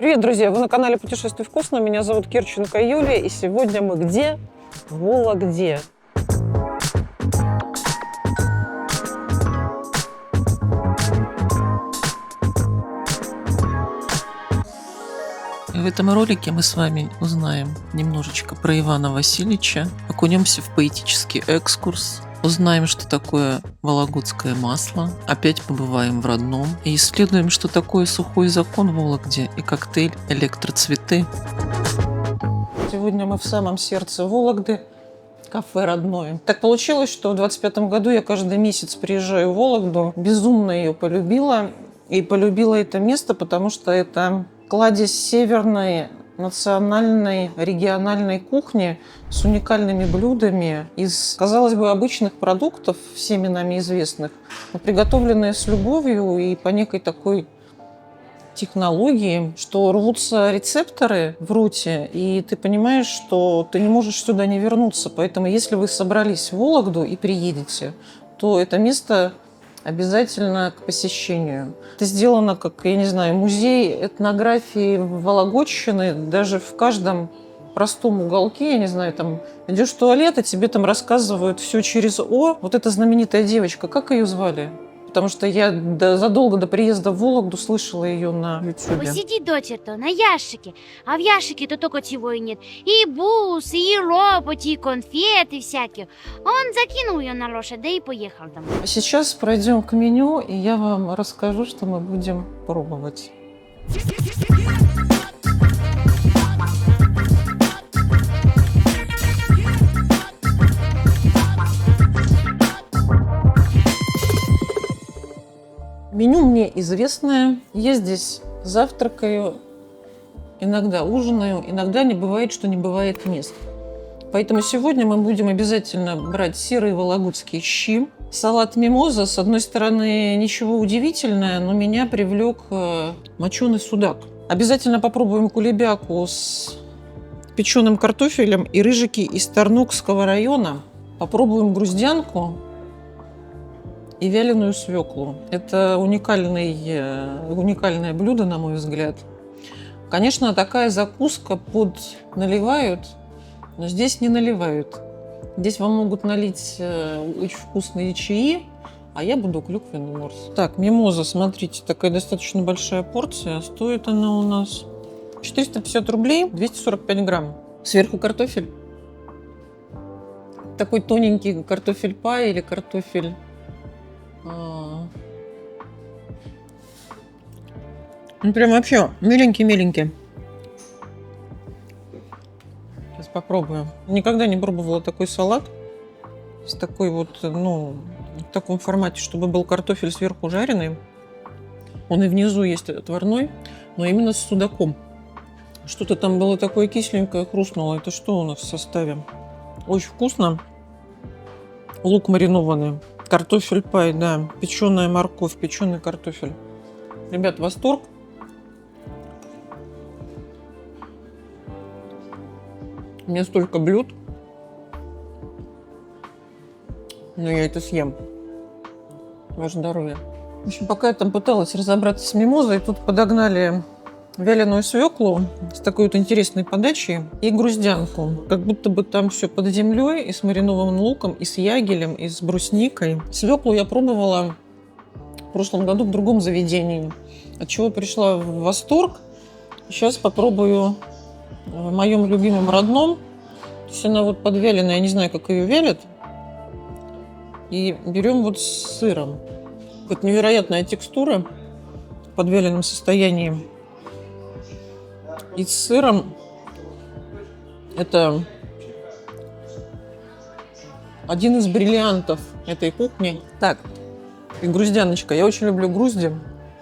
Привет, друзья! Вы на канале «Путешествуй вкусно». Меня зовут Кирченко Юлия. И сегодня мы где? В Вологде. В этом ролике мы с вами узнаем немножечко про Ивана Васильевича, окунемся в поэтический экскурс, узнаем, что такое вологодское масло, опять побываем в родном и исследуем, что такое сухой закон в Вологде и коктейль «Электроцветы». Сегодня мы в самом сердце Вологды, кафе «Родное». Так получилось, что в 25-м году я каждый месяц приезжаю в Вологду, безумно ее полюбила. И полюбила это место, потому что это кладезь северной национальной региональной кухни с уникальными блюдами из, казалось бы, обычных продуктов, всеми нами известных, но приготовленные с любовью и по некой такой технологии, что рвутся рецепторы в роте, и ты понимаешь, что ты не можешь сюда не вернуться. Поэтому если вы собрались в Вологду и приедете, то это место обязательно к посещению. Это сделано как, я не знаю, музей этнографии Вологодщины. Даже в каждом простом уголке, я не знаю, там идешь в туалет, и тебе там рассказывают все через О. Вот эта знаменитая девочка, как ее звали? Потому что я задолго до приезда в Вологду слышала ее на YouTube. Посиди доцер-то на ящике, а в ящике-то только чего и нет. И бусы, и ропоти, и конфеты всякие. Он закинул ее на лошадь, да и поехал домой. А сейчас пройдем к меню, и я вам расскажу, что мы будем пробовать. Меню мне известное. Я здесь завтракаю, иногда ужинаю, иногда не бывает, что не бывает мест. Поэтому сегодня мы будем обязательно брать серые вологодские щи. Салат мимоза, с одной стороны, ничего удивительного, но меня привлек моченый судак. Обязательно попробуем кулебяку с печеным картофелем и рыжики из Тарнукского района. Попробуем груздянку и вяленую свеклу. Это уникальное блюдо, на мой взгляд. Конечно, такая закуска под наливают, но здесь не наливают. Здесь вам могут налить очень вкусные чаи, а я буду клюквенный морс. Так, мимоза, смотрите, такая достаточно большая порция. Стоит она у нас 450 рублей, 245 грамм. Сверху картофель. Такой тоненький картофель-пай или картофель. Ну, прям вообще миленький-миленький. Сейчас попробую. Никогда не пробовала такой салат с такой вот, в таком формате, чтобы был картофель сверху жареный. Он и внизу есть отварной, но именно с судаком. Что-то там было такое кисленькое, хрустнуло. Это что у нас в составе? Очень вкусно. Лук маринованный. Картофель пай, да. Печеная морковь, печеный картофель. Ребят, восторг. У меня столько блюд. Но я это съем. Ваше здоровье. В общем, пока я там пыталась разобраться с мимозой, тут подогнали вяленую свеклу с такой вот интересной подачей и груздянку. Как будто бы там все под землей и с маринованным луком, и с ягелем, и с брусникой. Свеклу я пробовала в прошлом году в другом заведении, от чего пришла в восторг. Сейчас попробую в моем любимом родном. То есть она вот подвяленная, я не знаю, как ее вялят. И берем вот с сыром. Вот невероятная текстура в подвяленном состоянии. И с сыром это один из бриллиантов этой кухни. Так, и груздяночка. Я очень люблю грузди,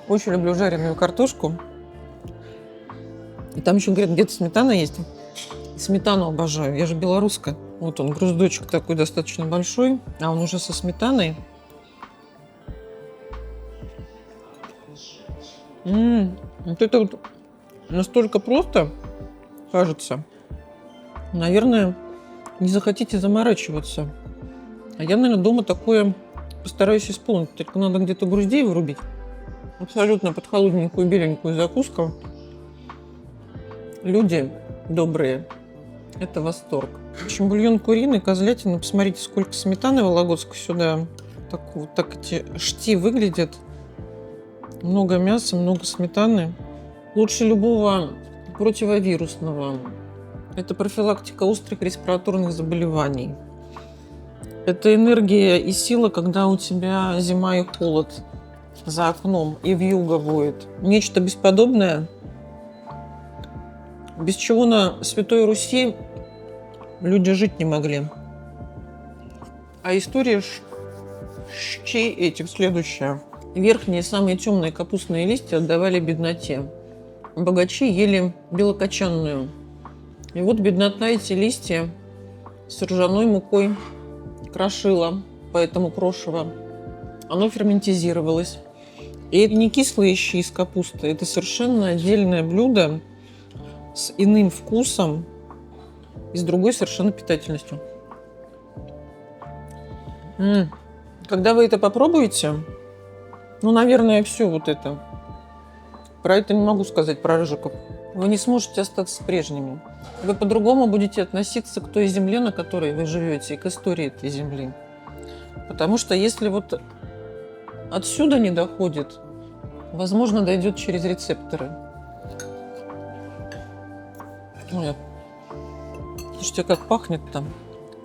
очень люблю жареную картошку. И там еще, говорят, где-то сметана есть. Сметану обожаю. Я же белорусская. Вот он, груздочек такой достаточно большой, а он уже со сметаной. Вот это вот настолько просто, кажется. Наверное, не захотите заморачиваться. А я, наверное, дома такое постараюсь исполнить. Только надо где-то груздей вырубить. Абсолютно под холодненькую беленькую закуску. люди добрые. Это восторг. В общем, бульон куриный, козлятина. Посмотрите, сколько сметаны вологодской сюда. Так эти шти выглядят. Много мяса, много сметаны. Лучше любого противовирусного. Это профилактика острых респираторных заболеваний. Это энергия и сила, когда у тебя зима и холод за окном, и вьюга воет. Нечто бесподобное, без чего на Святой Руси люди жить не могли. А история щей этих следующая. Верхние, самые темные капустные листья отдавали бедноте. Богачи ели белокочанную. И вот беднота эти листья с ржаной мукой крошила, поэтому крошево. Оно ферментизировалось. И это не кислые щи из капусты, это совершенно отдельное блюдо с иным вкусом и с другой совершенно питательностью. Когда вы это попробуете, ну, наверное, все вот это. Про это не могу сказать, про рыжиков. Вы не сможете остаться прежними. Вы по-другому будете относиться к той земле, на которой вы живете, и к истории этой земли. Потому что если вот отсюда не доходит, возможно, дойдет через рецепторы. Ой, слушайте, как пахнет там.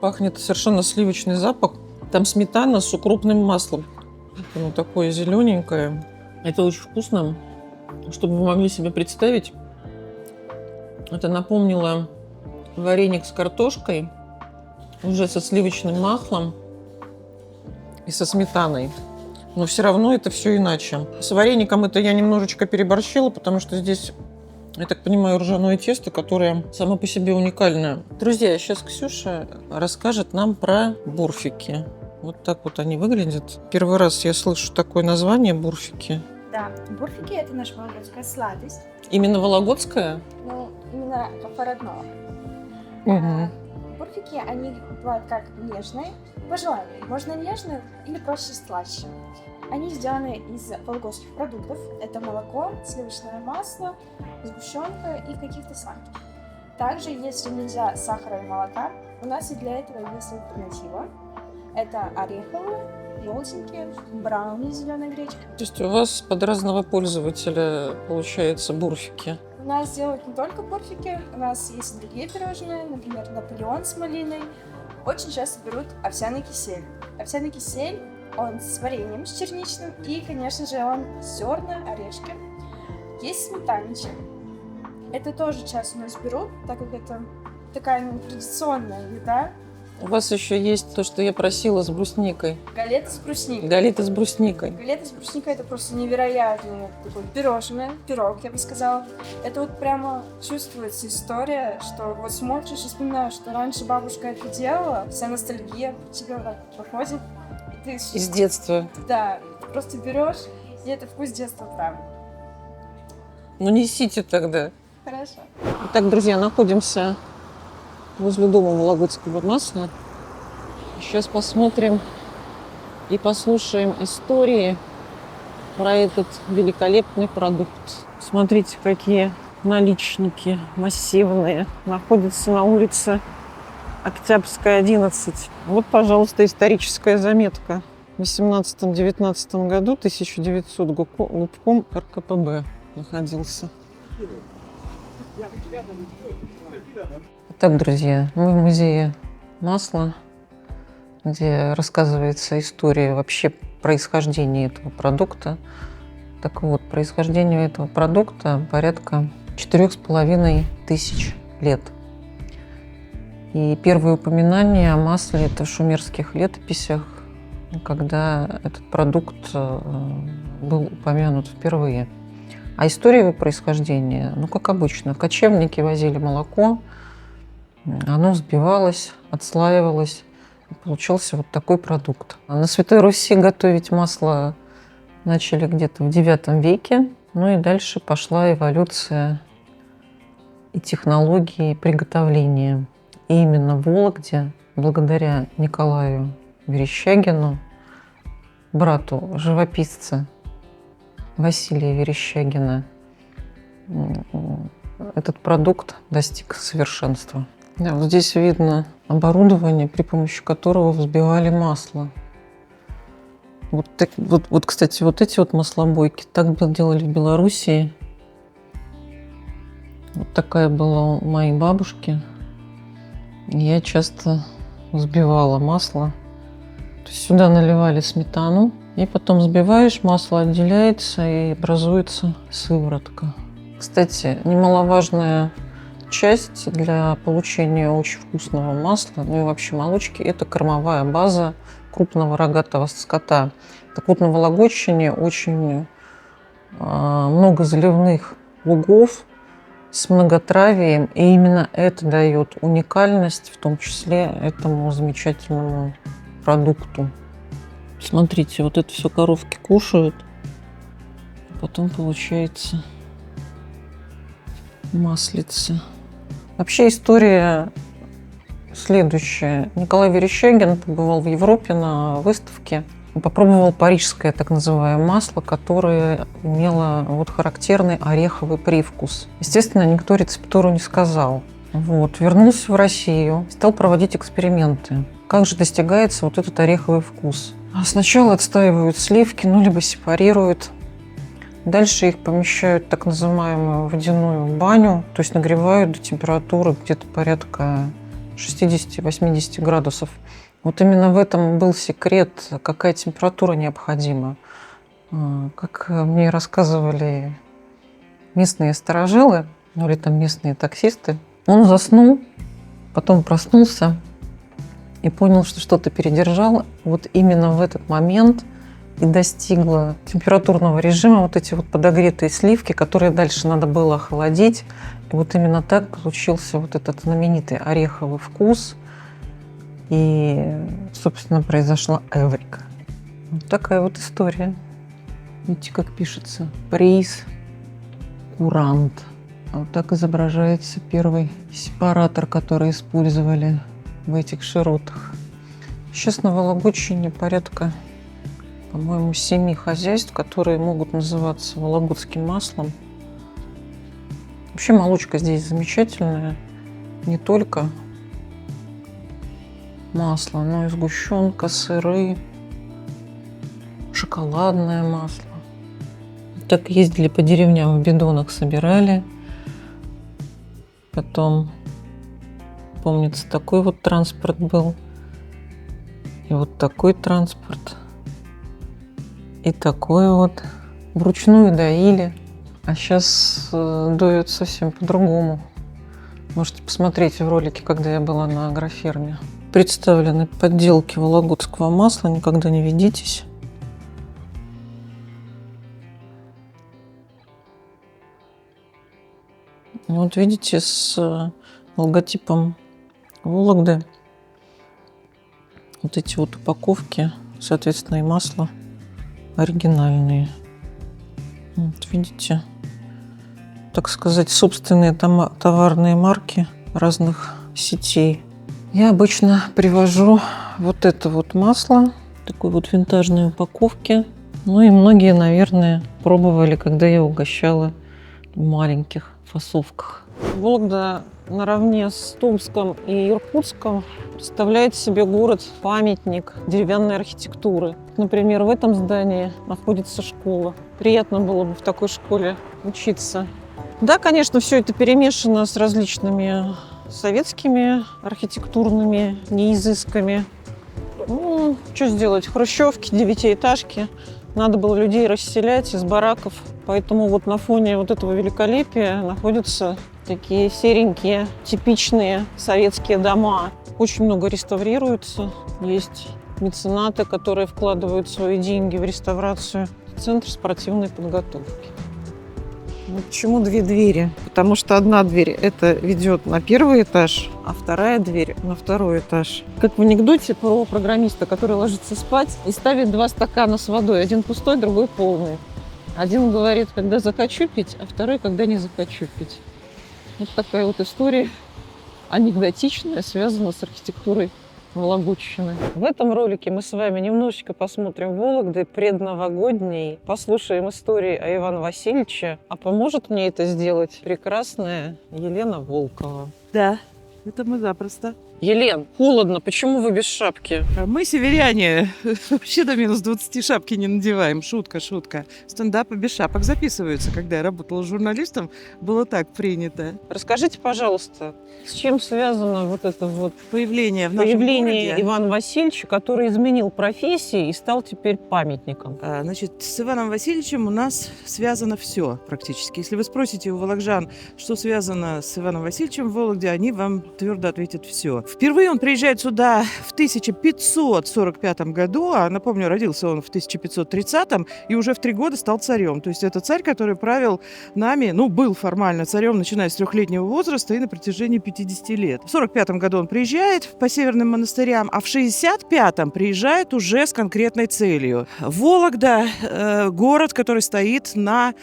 Пахнет совершенно сливочный запах. Там сметана с укропным маслом. Оно такое зелененькое. Это очень вкусно. Чтобы вы могли себе представить, это напомнило вареник с картошкой, уже со сливочным маслом и со сметаной. Но все равно это все иначе. С вареником это я немножечко переборщила, потому что здесь, я так понимаю, ржаное тесто, которое само по себе уникальное. Друзья, сейчас Ксюша расскажет нам про бурфики. Вот так вот они выглядят. Первый раз я слышу такое название бурфики. Да, бурфики – это наша вологодская сладость. Именно вологодская? Ну, именно по-родному. Угу. Бурфики, они бывают как нежные, по желанию. Можно нежные или проще слаще. Они сделаны из вологодских продуктов. Это молоко, сливочное масло, сгущенка и каких-то сладких. Также, если нельзя сахара и молока, у нас и для этого есть альтернатива. Это ореховые, желтенькие, брауни с зеленой гречкой. То есть у вас под разного пользователя получается бурфики? У нас делают не только бурфики, у нас есть и другие пирожные, например, Наполеон с малиной. Очень часто берут овсяный кисель. Овсяный кисель, он с вареньем, с черничным, и, конечно же, он зерна, орешки. Есть сметаничек. Это тоже часто у нас берут, так как это такая традиционная еда. У вас еще есть то, что я просила с брусникой. Галеты с брусникой. Галеты с брусникой. Галеты с брусникой – это просто невероятное такое пирожное, пирог, я бы сказала. Это вот прямо чувствуется история, что вот смотришь и вспоминаешь, что раньше бабушка это делала, вся ностальгия по тебе вот так проходит. И ты Из детства. Да, ты просто берешь, и это вкус детства прям. Ну несите тогда. Хорошо. Итак, друзья, находимся возле дома вологодского масла. Сейчас посмотрим и послушаем истории про этот великолепный продукт. Смотрите, какие наличники массивные. Находятся на улице Октябрьская, 11. Вот, пожалуйста, историческая заметка. В 18-19 году, 1900, губком РКПБ находился. Итак, друзья, мы в музее масла, где рассказывается история вообще происхождения этого продукта. Так вот, происхождению этого продукта порядка 4500 лет. И первые упоминания о масле – это в шумерских летописях, когда этот продукт был упомянут впервые. А история его происхождения, ну, как обычно, кочевники возили молоко, оно взбивалось, отслаивалось, и получился вот такой продукт. На Святой Руси готовить масло начали где-то в IX веке, ну и дальше пошла эволюция и технологии приготовления. И именно в Вологде, благодаря Николаю Верещагину, брату живописца Василия Верещагина, этот продукт достиг совершенства. Да, вот здесь видно оборудование, при помощи которого взбивали масло. Вот, кстати, вот эти вот маслобойки так делали в Белоруссии. Вот такая была у моей бабушки. Я часто взбивала масло. То есть сюда наливали сметану, и потом взбиваешь, масло отделяется и образуется сыворотка. Кстати, немаловажная часть для получения очень вкусного масла, ну и вообще молочки, это кормовая база крупного рогатого скота. Так вот, на Вологодчине очень много заливных лугов с многотравием, и именно это дает уникальность, в том числе этому замечательному продукту. Смотрите, вот это все коровки кушают, а потом получается маслица. Вообще история следующая. Николай Верещагин побывал в Европе на выставке и попробовал парижское так называемое масло, которое имело вот характерный ореховый привкус. Естественно, никто рецептуру не сказал. Вот. Вернулся в Россию, стал проводить эксперименты. Как же достигается вот этот ореховый вкус? Сначала отстаивают сливки, ну либо сепарируют. Дальше их помещают в так называемую водяную баню, то есть нагревают до температуры где-то порядка 60-80 градусов. Вот именно в этом был секрет, какая температура необходима. Как мне рассказывали местные старожилы, ну или там местные таксисты, он заснул, потом проснулся и понял, что что-то передержал. Вот именно в этот момент и достигла температурного режима вот эти вот подогретые сливки, которые дальше надо было охладить. И вот именно так получился вот этот знаменитый ореховый вкус. И, собственно, произошла эврика. Вот такая вот история. Видите, как пишется? Приз курант. Вот так изображается первый сепаратор, который использовали в этих широтах. Сейчас на Вологодчине порядка, по-моему, 7 хозяйств, которые могут называться вологодским маслом. Вообще молочка здесь замечательная. Не только масло, но и сгущенка, сыры, шоколадное масло. Так ездили по деревням, в бидонах собирали. Потом, помнится, такой вот транспорт был. И вот такой транспорт. И такой вот. Вручную доили. А сейчас доют совсем по-другому. Можете посмотреть в ролике, когда я была на агроферме. Представлены подделки вологодского масла. Никогда не ведитесь. Вот видите, с логотипом Вологды вот эти вот упаковки, соответственно, и масло оригинальные. Вот видите, так сказать, собственные товарные марки разных сетей. Я обычно привожу вот это вот масло в такой вот винтажной упаковке. Ну и многие, наверное, пробовали, когда я угощала в маленьких фасовках. Вологда наравне с Томском и Иркутском представляет себе город-памятник деревянной архитектуры. Например, в этом здании находится школа. Приятно было бы в такой школе учиться. Да, конечно, все это перемешано с различными советскими архитектурными неизысками. Ну, что сделать? Хрущевки, девятиэтажки. Надо было людей расселять из бараков. Поэтому вот на фоне вот этого великолепия находятся такие серенькие, типичные советские дома. Очень много реставрируется. Есть меценаты, которые вкладывают свои деньги в реставрацию. Центр спортивной подготовки. Ну, почему 2 двери? Потому что одна дверь это ведет на 1-й этаж, а вторая дверь на 2-й этаж. Как в анекдоте про программиста, который ложится спать и ставит 2 стакана с водой. Один пустой, другой полный. Один говорит, когда захочу пить, а второй, когда не захочу пить. Вот такая вот история анекдотичная, связана с архитектурой Вологодчины. В этом ролике мы с вами немножечко посмотрим Вологды предновогодней, послушаем истории о Иване Васильевиче, а поможет мне это сделать прекрасная Елена Волкова. Да, это мы запросто. Елен, холодно, почему вы без шапки? Мы, северяне, вообще до минус 20 шапки не надеваем. Шутка, шутка. Стендапы без шапок записываются. Когда я работала журналистом, было так принято. Расскажите, пожалуйста, с чем связано вот это вот Появление в нашем появление городе. Ивана Васильевича, который изменил профессии и стал теперь памятником? Значит, с Иваном Васильевичем у нас связано все практически. Если вы спросите у вологжан, что связано с Иваном Васильевичем в Вологде, они вам твердо ответят все. Впервые он приезжает сюда в 1545 году, а напомню, родился он в 1530 и уже в 3 года стал царем. То есть это царь, который правил нами, был формально царем, начиная с 3-летнего возраста и на протяжении 50 лет. В 45 году он приезжает по северным монастырям, а в 65-м приезжает уже с конкретной целью. Вологда город, который стоит на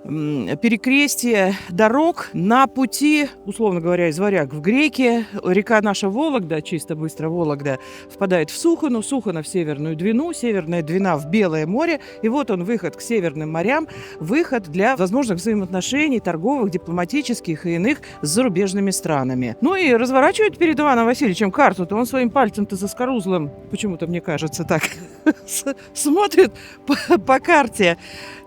перекрестие дорог на пути, условно говоря, из Варяг в Греки. Река наша Вологда, чисто быстро Вологда, впадает в Сухану, Сухана в Северную Двину, Северная Двина в Белое море. И вот он, выход к северным морям, выход для возможных взаимоотношений торговых, дипломатических и иных с зарубежными странами. И разворачивает перед Иваном Васильевичем карту-то, он своим пальцем-то заскорузлым, почему-то мне кажется так, смотрит по карте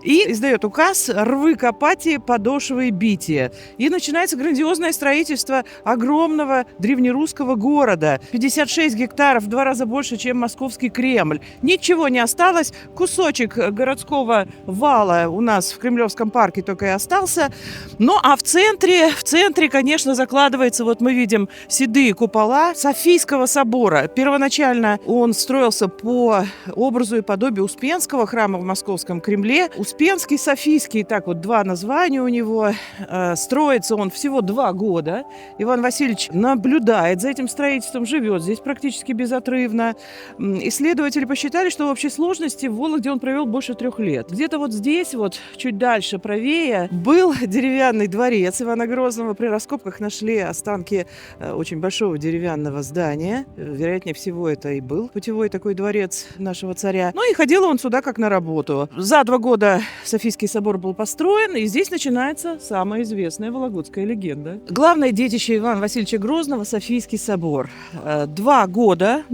и издает указ «Рвы копати, подошвы битие». И начинается грандиозное строительство огромного древнерусского города. 56 гектаров, в 2 раза больше, чем московский Кремль. Ничего не осталось. Кусочек городского вала у нас в Кремлевском парке только и остался. А в центре, конечно, закладывается, вот мы видим седые купола Софийского собора. Первоначально он строился по образу и подобию Успенского храма в московском Кремле. Успенский, Софийский, так вот 2 названия у него. Строится он всего 2 года. Иван Васильевич наблюдает за этим строительством, живет здесь практически безотрывно. Исследователи посчитали, что в общей сложности в Вологде он провел больше 3 лет. Где-то вот здесь, вот чуть дальше, правее, был деревянный дворец Ивана Грозного. При раскопках нашли останки очень большого деревянного здания. Вероятнее всего, это и был путевой такой дворец нашего царя. И ходил он сюда как на работу. За 2 года Софийский собор был построен, и здесь начинается самая известная вологодская легенда. Главное детище Ивана Васильевича Грозного – Софийский собор. 2 года,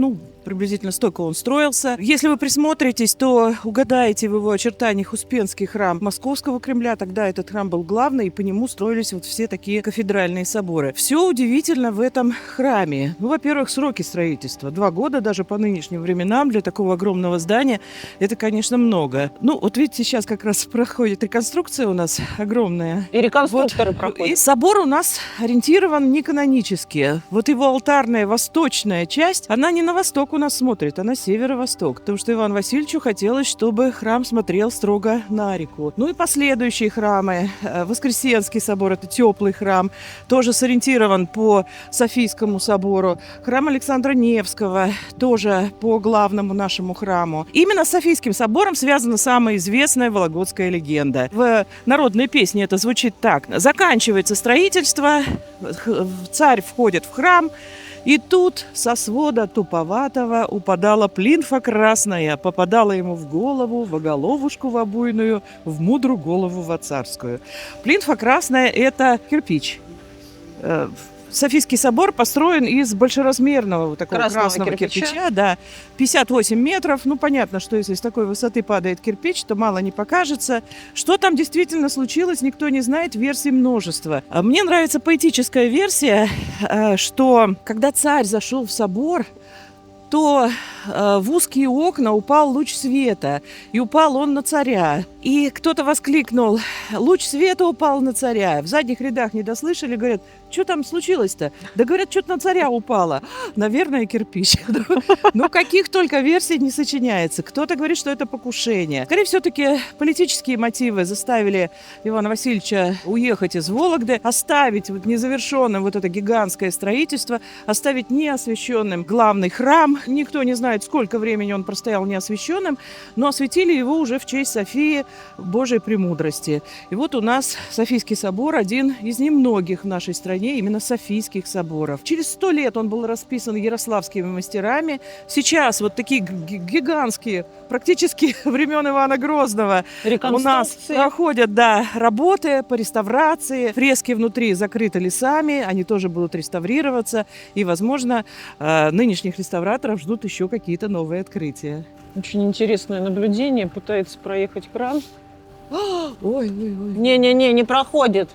приблизительно столько он строился. Если вы присмотритесь, то угадаете в его очертаниях Успенский храм Московского Кремля. Тогда этот храм был главный, и по нему строились вот все такие кафедральные соборы. Все удивительно в этом храме. Во-первых, сроки строительства. 2 года даже по нынешним временам для такого огромного здания это, конечно, много. Вот видите, сейчас как раз проходит реконструкция у нас огромная. И реконструкторы проходят. И собор у нас ориентирован не канонически. Вот его алтарная восточная часть, она не на восток у нас смотрит, а на северо-восток. Потому что Ивану Васильевичу хотелось, чтобы храм смотрел строго на реку. И последующие храмы. Воскресенский собор – это теплый храм, тоже сориентирован по Софийскому собору. Храм Александра Невского тоже по главному нашему храму. Именно с Софийским собором связана самая известная вологодская легенда. В народной песне это звучит так. Заканчивается строительство, царь входит в храм, и тут со свода туповатого упадала плинфа красная, попадала ему в голову, в оголовушку в обуйную, в мудрую голову во царскую. Плинфа красная – это кирпич. Софийский собор построен из большеразмерного такого красного кирпича, да, 58 метров. Понятно, что если с такой высоты падает кирпич, то мало не покажется. Что там действительно случилось, никто не знает, версий множество. Мне нравится поэтическая версия, что когда царь зашел в собор, то в узкие окна упал луч света, и упал он на царя. И кто-то воскликнул: луч света упал на царя. В задних рядах не дослышали, говорят: что там случилось-то? Да говорят, что-то на царя упало. Наверное, кирпич. Каких только версий не сочиняется. Кто-то говорит, что это покушение. Скорее, все-таки политические мотивы заставили Ивана Васильевича уехать из Вологды, оставить незавершенным это гигантское строительство, оставить неосвященным главный храм. Никто не знает, сколько времени он простоял неосвященным, но осветили его уже в честь Софии Божьей премудрости. И вот у нас Софийский собор, один из немногих в нашей стране именно Софийских соборов. Через 100 лет он был расписан ярославскими мастерами. Сейчас вот такие гигантские, практически времен Ивана Грозного, у нас проходят, да, работы по реставрации. Фрески внутри закрыты лесами, они тоже будут реставрироваться. И, возможно, нынешних реставраторов ждут еще какие-то новые открытия. Очень интересное наблюдение. Пытается проехать кран. Ой. Не-не-не, не проходит.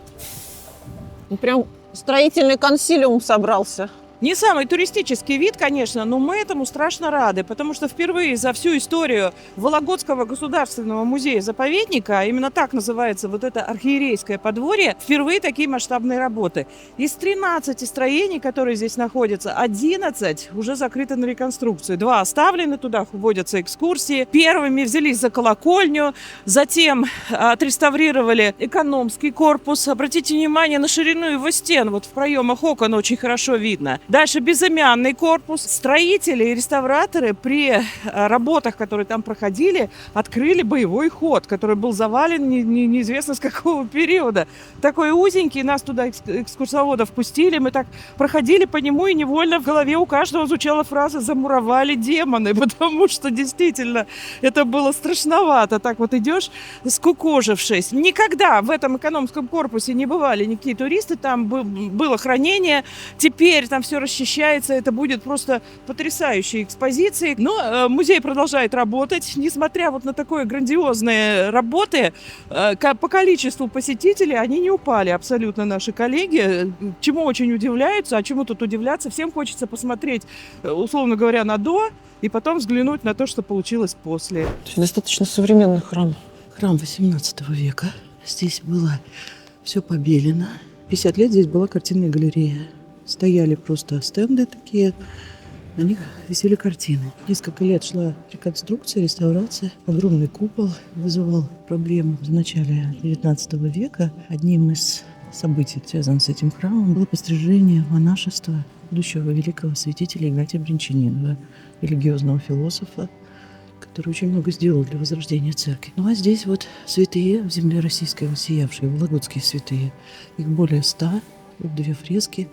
Прям строительный консилиум собрался. Не самый туристический вид, конечно, но мы этому страшно рады, потому что впервые за всю историю Вологодского государственного музея-заповедника, а именно так называется вот это архиерейское подворье, впервые такие масштабные работы. Из 13 строений, которые здесь находятся, 11 уже закрыты на реконструкцию. 2 оставлены, туда вводятся экскурсии. Первыми взялись за колокольню, затем отреставрировали экономский корпус. Обратите внимание на ширину его стен, вот в проемах окон очень хорошо видно. Дальше безымянный корпус. Строители и реставраторы при работах, которые там проходили, открыли боевой ход, который был завален неизвестно с какого периода. Такой узенький, нас туда экскурсоводов пустили, мы так проходили по нему, и невольно в голове у каждого звучала фраза «замуровали демоны», потому что действительно это было страшновато. Так вот идешь, скукожившись. Никогда в этом экономском корпусе не бывали никакие туристы, там было хранение, теперь там все расчищается, это будет просто потрясающей экспозицией. Но музей продолжает работать, несмотря вот на такое грандиозные работы, по количеству посетителей они не упали абсолютно, наши коллеги, чему очень удивляются, а чему тут удивляться, всем хочется посмотреть, условно говоря, на до, и потом взглянуть на то, что получилось после. То есть достаточно современный храм. Храм 18 века, здесь было все побелено. 50 лет здесь была картинная галерея. Стояли просто стенды такие, на них висели картины. Несколько лет шла реконструкция, реставрация. Огромный купол вызывал проблемы в начале XIX века. Одним из событий, связанных с этим храмом, было пострижение монашества будущего великого святителя Игнатия Брянчанинова, религиозного философа, который очень много сделал для возрождения церкви. Ну а здесь вот святые в земле российской воссиявшие, вологодские святые. Их более 100, вот 2 фрески.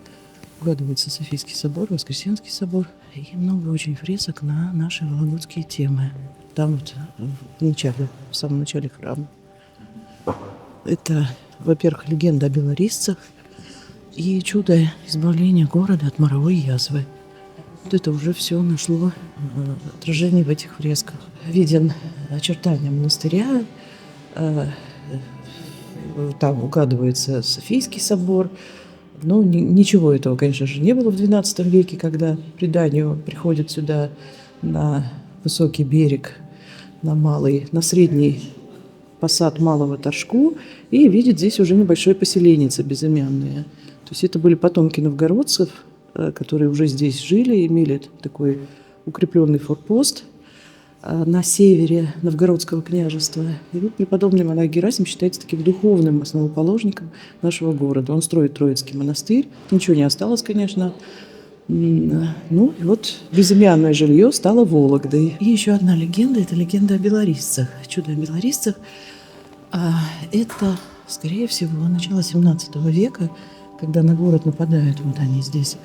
Угадывается Софийский собор, Воскресенский собор и много очень фресок на наши вологодские темы. Там вот в самом начале храма. Это, во-первых, легенда о белорисцах и чудо избавления города от моровой язвы. Вот это уже все нашло отражение в этих фресках. Виден очертания монастыря, там угадывается Софийский собор. Но ничего этого, конечно же, не было в XII веке, когда по преданию приходят сюда на высокий берег, на средний посад Малого Торжку и видят здесь уже небольшое поселенице безымянное. То есть это были потомки новгородцев, которые уже здесь жили, имели такой укрепленный форпост на севере Новгородского княжества. И вот преподобный монах Герасим считается таким духовным основоположником нашего города. Он строит Троицкий монастырь. Ничего не осталось, конечно. Ну, и вот безымянное жилье стало Вологдой. И еще одна легенда – это легенда о белорисцах. Чудо о белорисцах – это, скорее всего, начало 17 века, когда на город нападают, вот они здесь,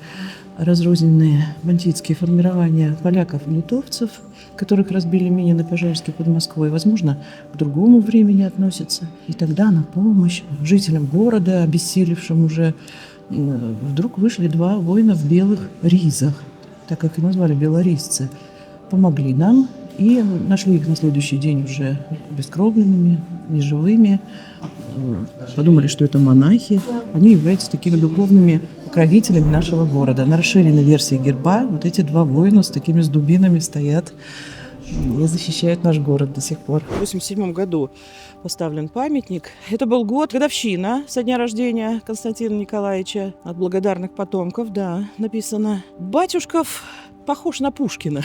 разрозненные бандитские формирования поляков и литовцев, которых разбили мини на Пожарске под Москвой, возможно, к другому времени относятся. И тогда на помощь жителям города, обессилевшим уже, вдруг вышли 2 воина в белых ризах, так как их назвали белорисцы. Помогли нам и нашли их на следующий день уже бескровными, неживыми. Подумали, что это монахи. Они являются такими духовными покровителями нашего города. На расширенной версии герба вот эти 2 воина с такими с дубинами стоят и защищают наш город до сих пор. В 1987 году поставлен памятник. Это был год, годовщина со дня рождения Константина Николаевича. От благодарных потомков, да, написано. Батюшков похож на Пушкина.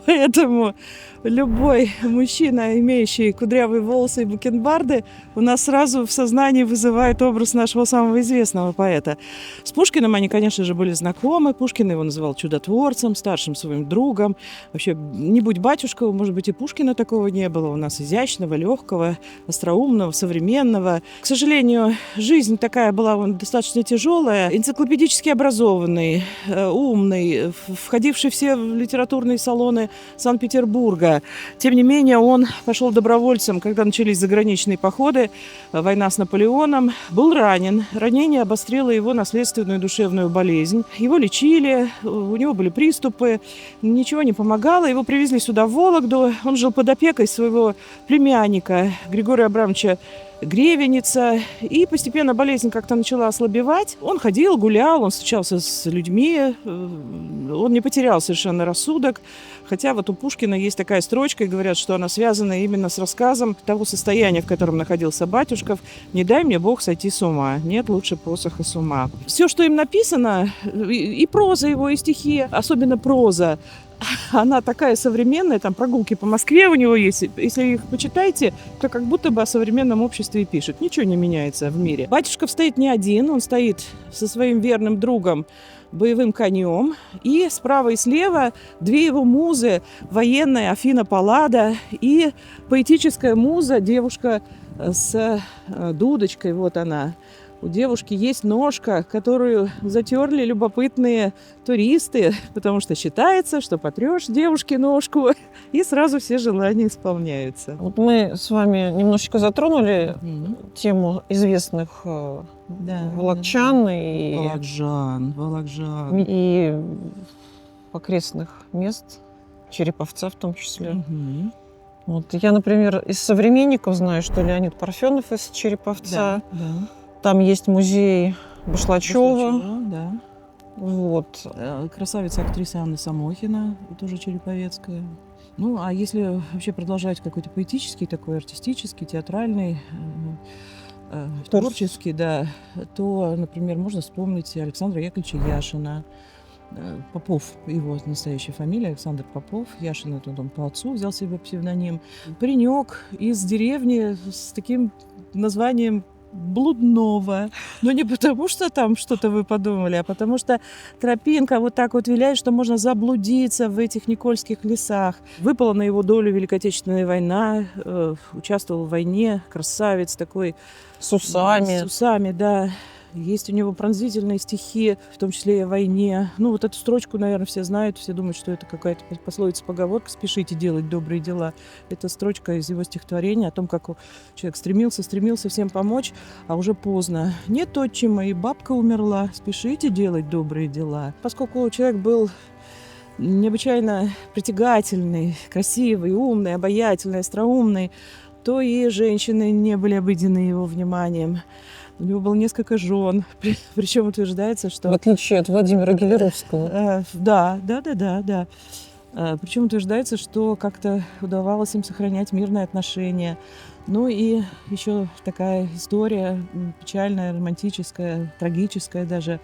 Поэтому любой мужчина, имеющий кудрявые волосы и бакенбарды, у нас сразу в сознании вызывает образ нашего самого известного поэта. С Пушкиным они, конечно же, были знакомы. Пушкин его называл чудотворцем, старшим своим другом. Вообще, не будь батюшка, может быть, и Пушкина такого не было. У нас изящного, легкого, остроумного, современного. К сожалению, жизнь такая была достаточно тяжелая. Энциклопедически образованный, умный, входивший все в литературные салоны Санкт-Петербурга. Тем не менее, он пошел добровольцем, когда начались заграничные походы, война с Наполеоном. Был ранен. Ранение обострило его наследственную душевную болезнь. Его лечили, у него были приступы, ничего не помогало. Его привезли сюда, в Вологду. Он жил под опекой своего племянника Григория Абрамовича Гревеница. И постепенно болезнь как-то начала ослабевать. Он ходил, гулял, он встречался с людьми, он не потерял совершенно рассудок. Хотя вот у Пушкина есть такая строчка, и говорят, что она связана именно с рассказом того состояния, в котором находился Батюшков. «Не дай мне Бог сойти с ума, нет лучше посоха с ума». Все, что им написано, и проза его, и стихи, особенно проза, она такая современная, там прогулки по Москве у него есть. Если их почитаете, то как будто бы о современном обществе и пишет. Ничего не меняется в мире. Батюшков стоит не один, он стоит со своим верным другом, боевым конем. И справа и слева две его музы. Военная Афина Паллада и поэтическая муза, девушка с дудочкой. Вот она. У девушки есть ножка, которую затерли любопытные туристы, потому что считается, что потрешь девушке ножку, и сразу все желания исполняются. Вот мы с вами немножечко затронули тему известных волокчан и Вологжан. и окрестных мест, Череповца в том числе. Вот я, например, из современников знаю, что Леонид Парфенов из Череповца. Да. Там есть музей Башлачева. Да. Вот. Красавица актриса Анна Самохина, тоже череповецкая. Ну, а если вообще продолжать какой-то поэтический, такой артистический, театральный, творческий, да, то, например, можно вспомнить Александра Яковлевича Яшина. Попов, его настоящая фамилия, Александр Попов. Яшин, это он по отцу взял себе псевдоним. Паренек из деревни с таким названием Блудного. Но не потому, что там что-то вы подумали, а потому что тропинка вот так вот виляет, что можно заблудиться в этих Никольских лесах. Выпала на его долю Великая Отечественная война, участвовал в войне, красавец такой. С усами. С усами, да. Есть у него пронзительные стихи, в том числе и о войне. Ну, вот эту строчку, наверное, все знают, все думают, что это какая-то пословица-поговорка «спешите делать добрые дела». Это строчка из его стихотворения о том, как человек стремился всем помочь, а уже поздно. «Нет отчима, и бабка умерла, спешите делать добрые дела». Поскольку человек был необычайно притягательный, красивый, умный, обаятельный, остроумный, то и женщины не были обыдены его вниманием. У него было несколько жен, причем утверждается, что... В отличие от Владимира Гелеровского. Да. Причем утверждается, что как-то удавалось им сохранять мирные отношения. Ну и еще такая история печальная, романтическая, трагическая даже.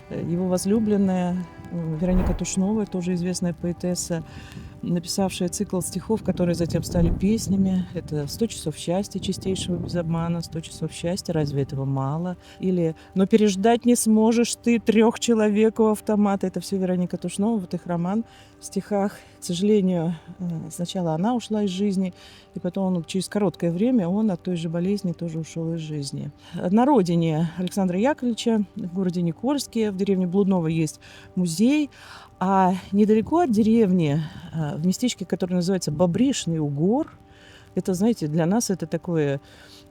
Его возлюбленная Вероника Тушнова, тоже известная поэтесса, написавшая цикл стихов, которые затем стали песнями. Это «100 часов счастья чистейшего без обмана», «100 часов счастья, разве этого мало?» Или «Но переждать не сможешь ты 3 человек у автомата». Это все Вероника Тушнова, вот их роман в стихах. К сожалению, сначала она ушла из жизни, и потом через короткое время он от той же болезни тоже ушел из жизни. На родине Александра Яковлевича, в городе Никольске, в деревне Блудного, есть музей. А недалеко от деревни, в местечке, которое называется Бобришный Угор, это, знаете, для нас это такое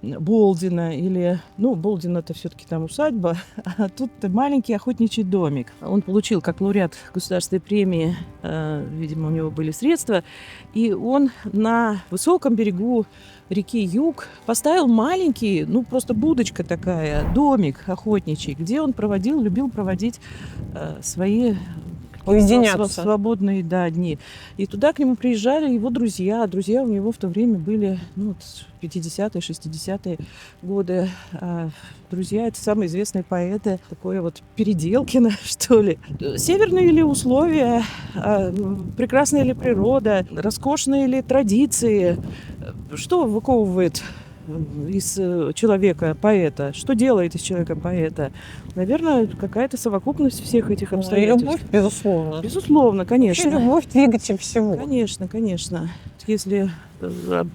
Болдино или... Ну, Болдино это все-таки там усадьба, а тут маленький охотничий домик. Он получил как лауреат государственной премии, видимо, у него были средства, и он на высоком берегу реки Юг поставил маленький, ну, просто будочка такая, домик охотничий, где он любил проводить свои Уединяться. Свободные, да, дни. И туда к нему приезжали его друзья. А друзья у него в то время были, ну, вот 50-е, 60-е годы. А друзья — это самые известные поэты. Такое вот Переделкино, что ли. Северные ли условия, прекрасная ли природа, роскошные ли традиции. Что выковывает из человека поэта? Что делает из человека поэта? Наверное, какая-то совокупность всех этих Ну, и обстоятельств. любовь, безусловно. Безусловно, Вообще конечно. любовь двигатель всего. Конечно, конечно. Если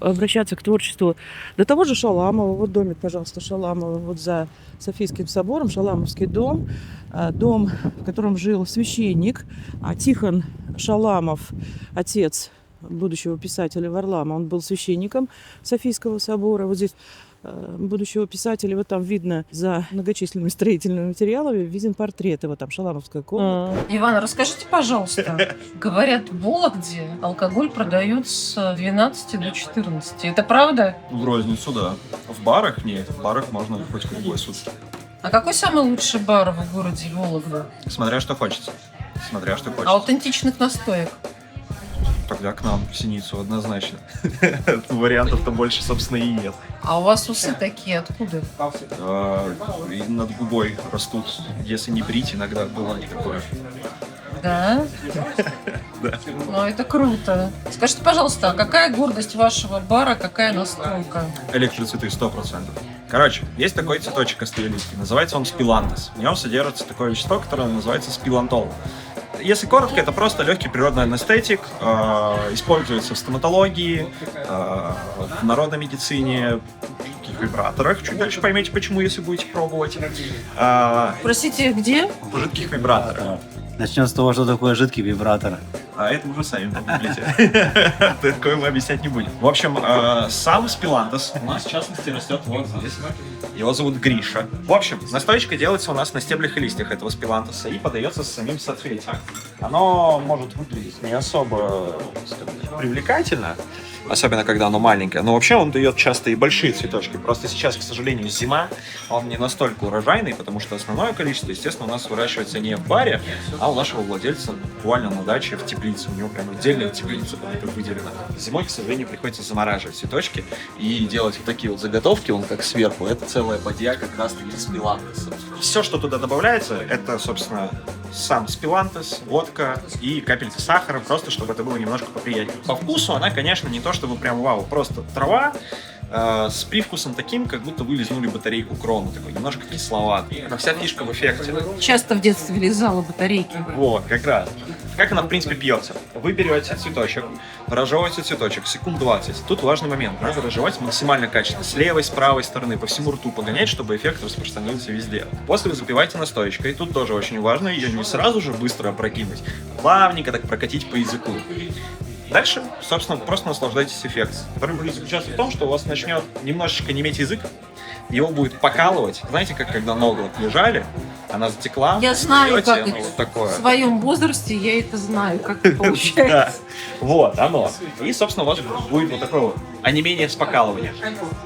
обращаться к творчеству до того же Шаламова, вот домик, пожалуйста, Шаламова, вот за Софийским собором, Шаламовский дом, дом, в котором жил священник, Тихон Шаламов, отец будущего писателя Варлама, он был священником Софийского собора. Вот здесь будущего писателя, вот там видно за многочисленными строительными материалами, виден портрет его, там Шаламовская комната. Иван, расскажите, пожалуйста, говорят, в Вологде алкоголь продают с 12 до 14. Это правда? В розницу, да. В барах нет. В барах можно хоть круглые сутки. А какой самый лучший бар в городе Вологда? Смотря что хочется. Смотря что А хочется. аутентичных настоек? Тогда к нам, в Синицу, однозначно. Вариантов-то больше, собственно, и нет. А у вас усы такие откуда? И над губой растут. Если не брить, иногда бывает такое. Да? Да. Ну, это круто. Скажите, пожалуйста, а какая гордость вашего бара, какая настойка? Электроцветы 100%. Короче, есть такой цветочек астриолийский. Называется он спилантес. В нем содержится такое вещество, которое называется спилантол. Если коротко, это просто легкий природный анестетик, используется в стоматологии, в народной медицине, в жидких вибраторах. Чуть дальше поймете, почему, если будете пробовать. Простите, где? В жидких вибраторах. Начнем с того, что такое жидкий вибратор. А это уже сами погуглите. Такое мы объяснять не будем. В общем, сам спилантес у нас, в частности, растет вот здесь. Его зовут Гриша. В общем, настоечка делается у нас на стеблях и листьях этого спилантеса и подается с самим соцветием. Оно может выглядеть не особо, скажем, привлекательно, особенно когда оно маленькое. Но вообще он дает часто и большие цветочки. Просто сейчас, к сожалению, зима, он не настолько урожайный, потому что основное количество, естественно, у нас выращивается не в баре, а у нашего владельца буквально на даче в теплице. У него прям отдельная теплица выделена. Зимой, к сожалению, приходится замораживать цветочки и делать вот такие вот заготовки, он как сверху. Это целая бадья как раз-таки спилантеса. Все, что туда добавляется, это, собственно, сам спилантес, водка и капелька сахара, просто чтобы это было немножко поприятнее. По вкусу она, конечно, не то чтобы прям вау, просто трава с привкусом таким, как будто вы лизнули батарейку Крона, такой немножко кисловатый. Но вся фишка в эффекте. Часто в детстве лизала батарейки. Вот, как раз. Как она, в принципе, пьется? Вы берете цветочек, разжевываете цветочек, секунд 20. Тут важный момент. Надо разжевать максимально качественно. С левой, с правой стороны, по всему рту погонять, чтобы эффект распространился везде. После вы запиваете настоечкой. Тут тоже очень важно ее не сразу же быстро опрокинуть, плавненько так прокатить по языку. Дальше, собственно, просто наслаждайтесь эффектом, который будет заключаться в том, что у вас начнет немножечко неметь язык, его будет покалывать. Знаете, как когда ногу лежали, она затекла. Я знаю, пьете, как ну, это. вот такое. В своем возрасте я это знаю, как это получается. Да, вот оно. И, собственно, у вас будет вот такое вот онемение с покалыванием.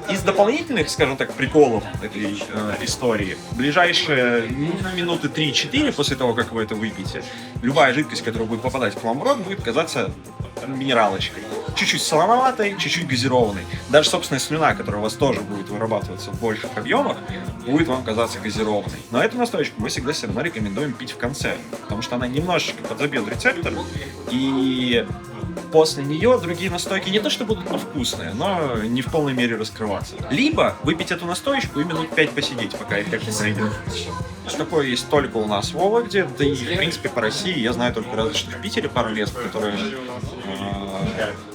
Из дополнительных, скажем так, приколов этой истории, ближайшие минуты 3-4 после того, как вы это выпьете, любая жидкость, которая будет попадать к вам в рот, будет казаться минералочкой. Чуть-чуть солоноватой, чуть-чуть газированной. Даже собственная слюна, которая у вас тоже будет вырабатываться в больших объемах, будет вам казаться газированной. Но эту настоечку мы всегда все равно рекомендуем пить в конце, потому что она немножечко подзабьет рецептор, и после нее другие настойки не то что будут вкусные, но не в полной мере раскрываться. Либо выпить эту настоечку и минут 5 посидеть, пока эффект не пройдет. Такое есть только у нас в Вологде, да и в принципе по России я знаю только разве что в Питере пару мест, которые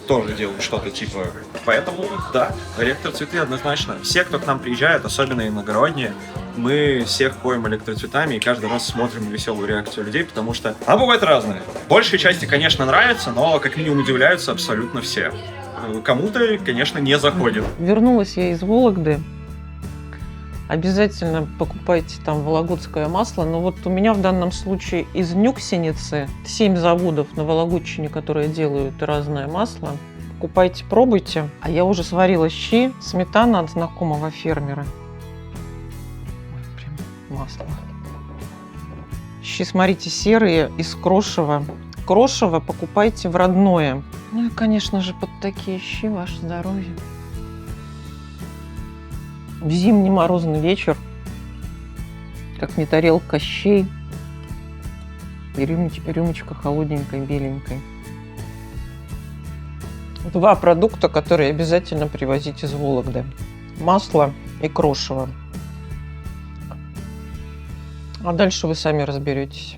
тоже делают что-то типа. Поэтому, да, электроцветы однозначно. Все, кто к нам приезжает, особенно иногородние, мы всех поем электроцветами и каждый раз смотрим на веселую реакцию людей, потому что она бывает разная. Большей части, конечно, нравится, но как минимум удивляются абсолютно все. Кому-то, конечно, не заходит. Вернулась я из Вологды. Обязательно покупайте там вологодское масло. Но вот у меня в данном случае из Нюксеницы 7 заводов на Вологодчине, которые делают разное масло. Покупайте, пробуйте. А я уже сварила щи, сметана от знакомого фермера. Ой, прям масло. Щи Щи, смотрите, серые из крошева. Крошево покупайте в родное. Ну и, конечно же, под такие щи ваше здоровье. В зимний морозный вечер, как не тарелка щей, и рюмочка холодненькой, беленькой. Два продукта, которые обязательно привозить из Вологды. Масло и крошево. А дальше вы сами разберетесь.